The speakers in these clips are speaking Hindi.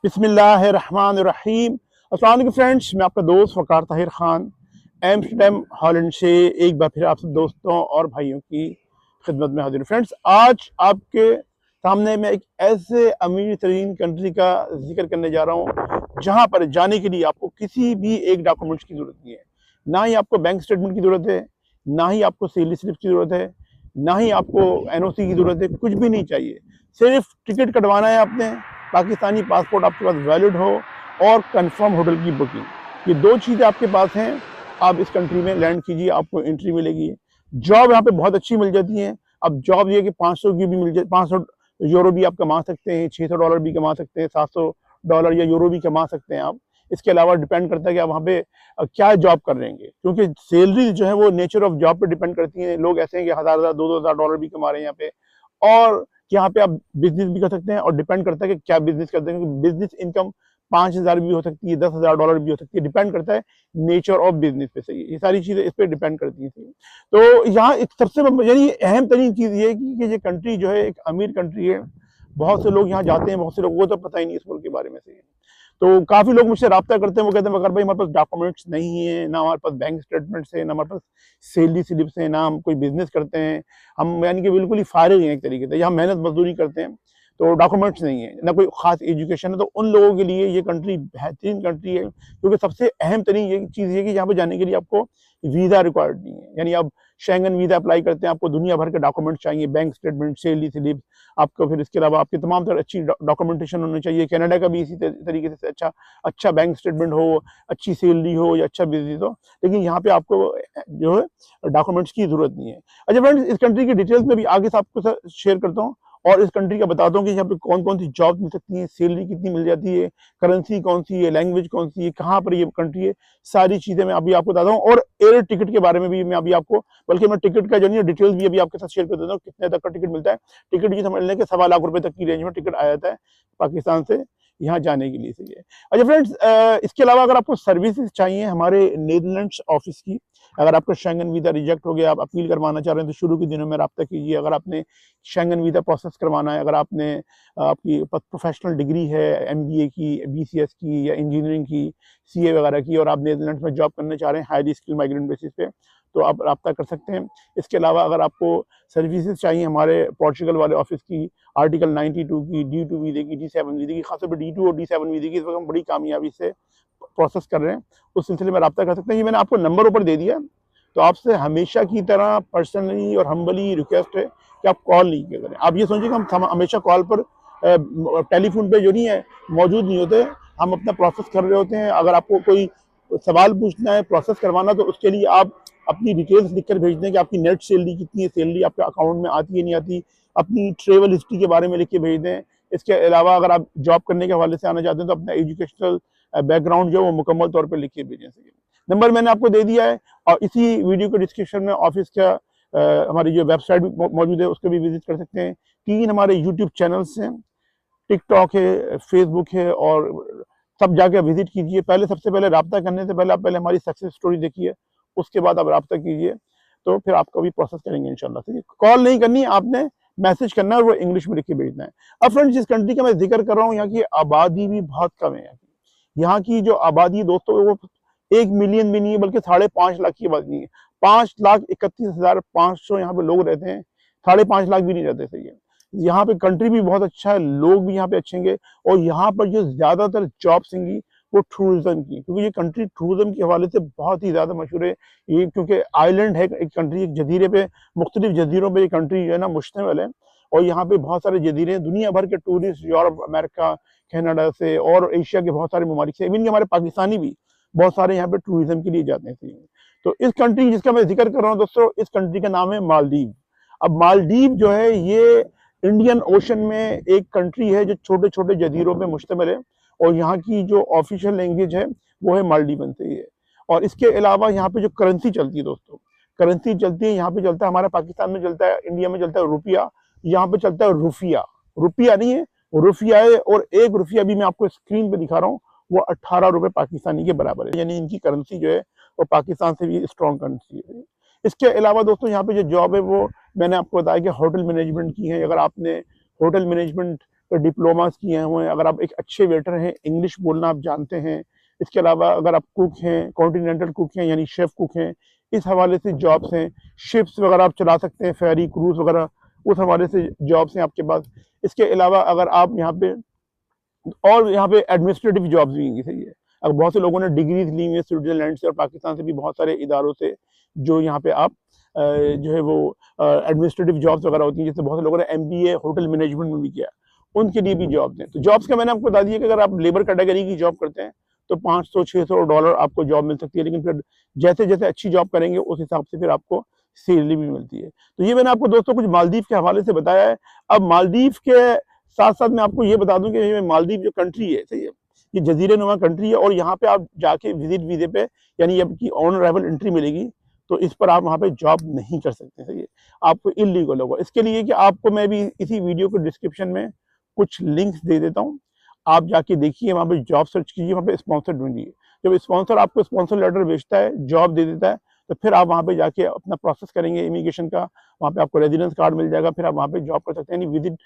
बिस्मिल्लाहिर्रहमानिर्रहीम। अस्सलाम वालेकुम फ्रेंड्स, मैं आपका दोस्त वकार ताहिर ख़ान एम्स्टर्डम हॉलैंड से एक बार फिर आप सब दोस्तों और भाइयों की खिदमत में हाजिर हूँ। फ्रेंड्स, आज आपके सामने मैं एक ऐसे अमीर तरीन कंट्री का जिक्र करने जा रहा हूँ जहाँ पर जाने के लिए आपको किसी भी एक डॉक्यूमेंट्स की ज़रूरत नहीं है। ना ही आपको बैंक स्टेटमेंट की ज़रूरत है, ना ही आपको सैलरी स्लिप की ज़रूरत है, ना ही आपको एनओसी की ज़रूरत है। कुछ भी नहीं चाहिए, सिर्फ टिकट कटवाना है आपने, पाकिस्तानी पासपोर्ट आपके पास वैलिड हो और कंफर्म होटल की बुकिंग। ये दो चीज़ें आपके पास हैं। आप इस कंट्री में लैंड कीजिए, आपको एंट्री मिलेगी। जॉब यहाँ पे बहुत अच्छी मिल जाती है। अब जॉब ये कि 500 की भी मिल जाए, 500 यूरो भी आप कमा सकते हैं, $600 भी कमा सकते हैं, $700 या यूरो भी कमा सकते हैं आप। इसके अलावा डिपेंड करता है कि आप वहाँ पे क्या जॉब कर रहे हैं, क्योंकि सैलरी जो है वो नेचर ऑफ जॉब पे डिपेंड करती है। लोग ऐसे हैं कि $1000 $2000 भी कमा रहे हैं यहाँ पे, और यहाँ पे आप बिजनेस भी कर सकते हैं। और डिपेंड करता है कि क्या बिजनेस करते हैं, क्योंकि बिजनेस इनकम 5000 भी हो सकती है, $10,000 भी हो सकती है। डिपेंड करता है नेचर ऑफ बिजनेस पे। सही, ये सारी चीजें इस पे डिपेंड करती हैं। तो यहाँ एक सबसे यानी अहम तरीन चीज ये है कि ये कंट्री जो है एक अमीर कंट्री है। बहुत से लोग यहाँ जाते हैं, बहुत से लोगों को तो पता ही नहीं इस मुल्क के बारे में से। तो काफी लोग मुझसे रब्ता करते हैं, वो कहते हैं मगर भाई हमारे पास डॉक्यूमेंट्स नहीं है, ना हमारे पास बैंक स्टेटमेंट्स है, ना हमारे पास सैलरी स्लिप्स है, ना हम कोई बिजनेस करते हैं। हम यानी कि बिल्कुल ही फारिग हैं एक तरीके से, यहाँ मेहनत मजदूरी करते हैं, तो डॉक्यूमेंट्स नहीं है, ना कोई खास एजुकेशन है। तो उन लोगों के लिए ये कंट्री बेहतरीन कंट्री है, क्योंकि सबसे अहम तरीन ये चीज़ है कि यहाँ पर जाने के लिए आपको वीज़ा रिक्वायर्ड नहीं है। यानी आप शेंगन वीज़ा अप्लाई करते हैं, आपको दुनिया भर के डॉक्यूमेंट्स चाहिए, बैंक स्टेटमेंट, सैलरी स्लिप आपको, फिर इसके अलावा आपकी तमाम तरह अच्छी डॉक्यूमेंटेशन होनी चाहिए। कनाडा का भी इसी तरीके से अच्छा बैंक स्टेटमेंट हो, अच्छी सैलरी हो या अच्छा बिजनेस हो। लेकिन यहाँ पे आपको जो है डॉक्यूमेंट्स की जरूरत नहीं है। अच्छा फ्रेंड्स, इस कंट्री की डिटेल्स में भी आगे से आपको शेयर करता हूँ, और इस कंट्री का बताता हूँ कि यहाँ पे कौन कौन सी जॉब मिल सकती है, सैलरी कितनी मिल जाती है, करेंसी कौन सी है, लैंग्वेज कौन सी है, कहाँ पर ये कंट्री है। सारी चीजें मैं अभी आपको बताता हूँ, और एयर टिकट के बारे में भी मैं अभी आपको, बल्कि मैं टिकट का जो नहीं डिटेल्स भी अभी आपके साथ शेयर कर देता हूँ, कितने तक का टिकट मिलता है। टिकट ये समझ लें कि ₹1.25 लाख तक की रेंज में टिकट आ जाता है पाकिस्तान से यहाँ जाने के लिए। सही है। अच्छा फ्रेंड्स, इसके अलावा अगर आपको सर्विसेज चाहिए हमारे नीदरलैंड्स ऑफिस की, अगर आपका शेंगन वीजा रिजेक्ट हो गया, आप अपील करवाना चाह रहे हैं, तो शुरू के दिनों में रब्ता कीजिए। अगर आपने शेंगन वीजा प्रोसेस करवाना है, अगर आपने आपकी प्रोफेशनल डिग्री है एमबीए की, बीसीएस की या इंजीनियरिंग की, सीए वगैरह की, और आप नीदरलैंड्स में जॉब करना चाह रहे हैं हाईली स्किल माइग्रेंट बेसिस पे, तो आप रब्ता कर सकते हैं। इसके अलावा अगर आपको सर्विसेज चाहिए हमारे पोर्चुगल वाले ऑफिस की, आर्टिकल 92 की, D2 वीजे की, D7 वीजे की, खासतौर पर D2 और D7 वीजे की इस वक्त हम बड़ी कामयाबी से प्रोसेस कर रहे हैं, उस सिलसिले में रब्ता कर सकते हैं। ये मैंने आपको नंबर ऊपर दे दिया, तो आपसे हमेशा की तरह पर्सनली और हम्बली रिक्वेस्ट है कि आप कॉल नहीं किया करें। आप ये सोचिए कि हम हमेशा कॉल पर टेलीफोन पे जो नहीं है मौजूद नहीं होते, हम अपना प्रोसेस कर रहे होते हैं। अगर आपको कोई सवाल पूछना है, प्रोसेस करवाना, तो उसके लिए आप अपनी डिटेल्स लिखकर भेज दें कि आपकी नेट सैलरी कितनी है, सैलरी आपके अकाउंट में आती है नहीं आती, अपनी ट्रेवल हिस्ट्री के बारे में लिख के भेज दें। इसके अलावा अगर आप जॉब करने के हवाले से आना चाहते हैं, तो अपना एजुकेशनल बैकग्राउंड जो है वो मुकम्मल तौर पर लिख के भेजें। नंबर मैंने आपको दे दिया है, और इसी वीडियो के डिस्क्रिप्शन में ऑफिस का हमारी जो वेबसाइट भी मौजूद है, उसको भी विजिट कर सकते हैं। 3 हमारे यूट्यूब चैनल्स हैं, टिकटॉक है, फेसबुक है, और सब जाके विजिट कीजिए। पहले सबसे पहले रब्ता करने से पहले आप पहले हमारी सक्सेस स्टोरी देखिए, उसके बाद आप रब्ता कीजिए, तो फिर आपका भी प्रोसेस करेंगे इंशाल्लाह। ठीक है, कॉल नहीं करनी, आपने मैसेज करना है और वो इंग्लिश में लिख के भेजना है। अब फ्रेंड्स, जिस कंट्री का मैं जिक्र कर रहा हूँ, यहाँ की आबादी भी बहुत कम है। यहाँ की जो आबादी दोस्तों, वो 1 मिलियन भी नहीं है, बल्कि 5.5 लाख की आबादी है। 5,31,500 यहाँ पे लोग रहते हैं, 5.5 लाख भी नहीं रहते। सही है। यहाँ पे कंट्री भी बहुत अच्छा है, लोग भी यहाँ पे अच्छे हैं, और यहाँ पर जो ज्यादातर जॉब्स होंगी वो टूरिज्म की, क्योंकि ये कंट्री टूरिज्म के हवाले से बहुत ही ज्यादा मशहूर है। ये क्योंकि आइलैंड है, एक कंट्री, एक जजीरे पे, मुख्तलिफ जजीरों पे ये कंट्री जो है ना मुश्तमिल है, और यहाँ पे बहुत सारे जजीरे हैं। दुनिया भर के टूरिस्ट यूरोप, अमेरिका, कनाडा से और एशिया के बहुत सारे ममालिक से, इवन हमारे पाकिस्तानी भी बहुत सारे यहाँ पे टूरिज्म के लिए जाते हैं। तो इस कंट्री जिसका मैं जिक्र कर रहा हूँ दोस्तों, इस कंट्री का नाम है मालदीव। अब मालदीव जो है ये इंडियन ओशन में एक कंट्री है जो छोटे छोटे जजीरों पे मुश्तमिल है, और यहाँ की जो ऑफिशियल लैंग्वेज है वो है मालदीवन से ही है। और इसके अलावा यहाँ पे जो करेंसी चलती है दोस्तों, करेंसी चलती है, यहाँ पे चलता है, हमारे पाकिस्तान में चलता है, इंडिया में चलता है रुपया, यहाँ पे चलता है रुफिया। रुपया नहीं है, रुफिया है। और 1 रुपया भी मैं आपको स्क्रीन पे दिखा रहा हूँ, वो 18 रुपए पाकिस्तानी के बराबर है। यानी इनकी करेंसी जो है वो पाकिस्तान से भी स्ट्रॉन्ग करेंसी है। इसके अलावा दोस्तों, यहाँ पे जो जॉब है वो मैंने आपको बताया कि होटल मैनेजमेंट की है। अगर आपने होटल मैनेजमेंट डिप्लोमास किए हुए हैं, अगर आप एक अच्छे वेटर हैं, इंग्लिश बोलना आप जानते हैं, इसके अलावा अगर आप कुक हैं, कॉन्टिनेंटल कुक हैं यानी शेफ कुक हैं, इस हवाले से जॉब्स हैं। शिप्स वगैरह आप चला सकते हैं, फेरी क्रूज वगैरह, उस हवाले से जॉब्स हैं आपके पास। इसके अलावा अगर आप यहाँ पे और यहाँ पे एडमिनिस्ट्रेटिव जॉब्स भी हैं, सही है। अब बहुत से लोगों ने डिग्रीज ली हुई है स्विट्जरलैंड से और पाकिस्तान से भी, बहुत सारे इदारों से, जो यहाँ पे आप जो है वो एडमिनिस्ट्रेटिव जॉब्स वगैरह होती हैं, जैसे बहुत से लोगों ने MBA होटल मैनेजमेंट में भी किया, उनके लिए भी जॉब्स हैं। तो जॉब्स का मैंने आपको बता दिया कि अगर आप लेबर कैटेगरी की जॉब करते हैं तो $500-600 आपको जॉब मिल सकती है, लेकिन फिर जैसे जैसे अच्छी जॉब करेंगे उस हिसाब से फिर आपको सैलरी भी मिलती है। तो ये मैंने आपको दोस्तों कुछ मालदीव के हवाले से बताया है। अब मालदीव के साथ साथ मैं आपको ये बता दूं कि मालदीव जो कंट्री है, सही है, ये जजीरे नुमा कंट्री है, और यहाँ पे आप जाके विजिट वीजे पे यानी आपकी ऑन अराइवल एंट्री मिलेगी, तो इस पर आप वहाँ पे जॉब नहीं कर सकते, सही है, आपको इलीगल होगा। इसके लिए कि आपको मैं भी इसी वीडियो के डिस्क्रिप्शन में कुछ लिंक्स दे देता हूँ, आप जाके देखिए, वहाँ पे जॉब सर्च कीजिए, वहाँ पे स्पॉन्सर ढूंढिए। जब स्पॉन्सर आपको स्पॉन्सर लेटर भेजता है, जॉब दे देता है, तो फिर आप वहाँ पे जाके अपना प्रोसेस करेंगे इमिग्रेशन का, वहाँ पे आपको रेजिडेंस कार्ड मिल जाएगा, फिर आप वहाँ पे जॉब कर सकते हैं। यानी विजिट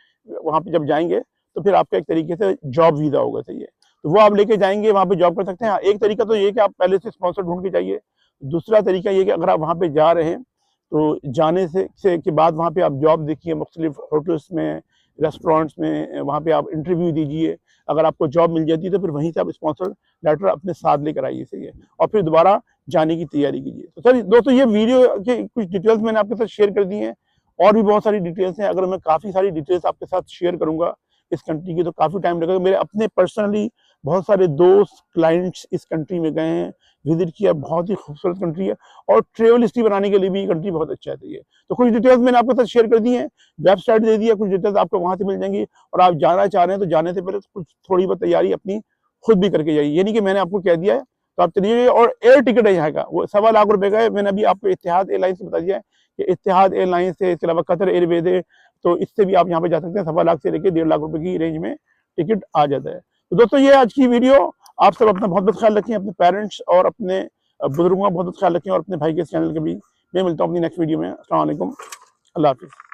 वहाँ पे जब जाएंगे तो फिर आपका एक तरीके से जॉब वीजा होगा, सही है, तो वो आप लेके जाएंगे, वहाँ पे जॉब कर सकते हैं। एक तरीका तो ये कि आप पहले से स्पॉन्सर ढूंढ के जाइए। दूसरा तरीका ये कि अगर आप वहाँ पे जा रहे हैं तो जाने से के बाद वहाँ पे आप जॉब देखिए, मुख्तलिफ होटल्स में, रेस्टोरेंट्स में, वहाँ पे आप इंटरव्यू दीजिए। अगर आपको जॉब मिल जाती है तो फिर वहीं से आप स्पॉन्सर लेटर अपने साथ लेकर आइए, सही है, और फिर दोबारा जाने की तैयारी कीजिए। तो सर दोस्तों, ये वीडियो के कुछ डिटेल्स मैंने आपके साथ शेयर कर दी हैं, और भी बहुत सारी डिटेल्स हैं। अगर मैं काफ़ी सारी डिटेल्स आपके साथ शेयर करूंगा इस कंट्री की तो काफ़ी टाइम लगेगा। मेरे अपने पर्सनली बहुत सारे दोस्त, क्लाइंट्स इस कंट्री में गए हैं, विजिट किया, बहुत ही खूबसूरत कंट्री है, और ट्रेवल हिस्ट्री बनाने के लिए भी ये कंट्री बहुत अच्छा है। तो कुछ डिटेल्स मैंने आपके साथ शेयर कर दी हैं, वेबसाइट दे दी है, कुछ डिटेल्स आपको वहाँ से मिल जाएंगी, और आप जाना चाह रहे हैं तो जाने से पहले कुछ थोड़ी बहुत तैयारी अपनी खुद भी करके जाइए। यानी कि मैंने आपको कह दिया है तो आप चलिए। और एयर टिकट है यहाँ का, वो ₹1.25 लाख का है। मैंने अभी आपको इत्तेहाद एयरलाइंस से बता दिया है कि इत्तेहाद एयरलाइंस है, इसके अलावा कतर एयरवेज है, तो इससे भी आप यहाँ पे जा सकते हैं। ₹1.25 लाख से लेकर ₹1.5 लाख की रेंज में टिकट आ जाता है। तो दोस्तों, ये आज की वीडियो। आप सब अपना बहुत बहुत ख्याल रखें, अपने पेरेंट्स और अपने बुजुर्गों का बहुत बहुत ख्याल रखें, और अपने भाई के चैनल के भी। मैं मिलता हूँ अपनी नेक्स्ट वीडियो में। अस्सलाम वालेकुम, अल्लाह हाफिज़।